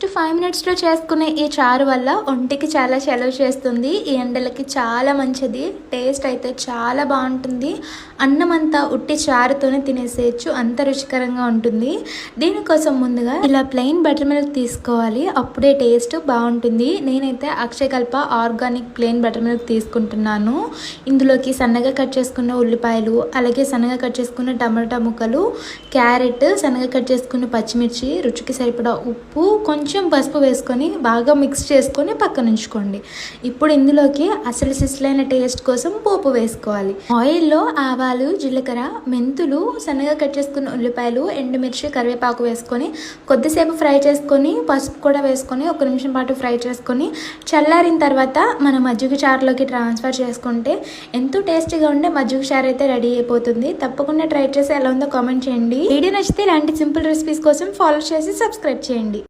Just 5 మినిట్స్లో చేసుకునే ఈ చారు వల్ల ఒంటికి చాలా చలవ చేస్తుంది. ఈ ఎండలకి చాలా మంచిది. టేస్ట్ అయితే చాలా బాగుంటుంది. అన్నం అంతా ఉట్టి చారుతోనే తినేసేయచ్చు, అంత రుచికరంగా ఉంటుంది. దీనికోసం ముందుగా ఇలా ప్లెయిన్ బటర్ మిల్క్ తీసుకోవాలి, అప్పుడే టేస్ట్ బాగుంటుంది. నేనైతే Akshayakalpa organic plain butter milk తీసుకుంటున్నాను. ఇందులోకి సన్నగా కట్ చేసుకున్న ఉల్లిపాయలు, అలాగే సన్నగా కట్ చేసుకున్న టమాటా ముక్కలు, క్యారెట్, సన్నగా కట్ చేసుకున్న పచ్చిమిర్చి, రుచికి సరిపడా ఉప్పు, కొంచెం పసుపు వేసుకొని బాగా మిక్స్ చేసుకొని పక్కన ఉంచుకోండి. ఇప్పుడు ఇందులోకి అసలు సిస్లైన టేస్ట్ కోసం పోపు వేసుకోవాలి. ఆయిల్లో ఆవాలు, జీలకర్ర, మెంతులు, సన్నగా కట్ చేసుకున్న ఉల్లిపాయలు, ఎండుమిర్చి, కరివేపాకు వేసుకొని కొద్దిసేపు ఫ్రై చేసుకొని పసుపు కూడా వేసుకొని 1 నిమిషం పాటు ఫ్రై చేసుకొని చల్లారిన తర్వాత మన మజ్జిగ చారులోకి ట్రాన్స్ఫర్ చేసుకుంటే ఎంతో టేస్టీగా ఉండే మజ్జిగ చారు అయితే రెడీ అయిపోతుంది. తప్పకుండా ట్రై చేసి ఎలా ఉందో కామెంట్ చేయండి. వీడియో నచ్చితే ఇలాంటి సింపుల్ రెసిపీస్ కోసం ఫాలో చేసి సబ్స్క్రైబ్ చేయండి.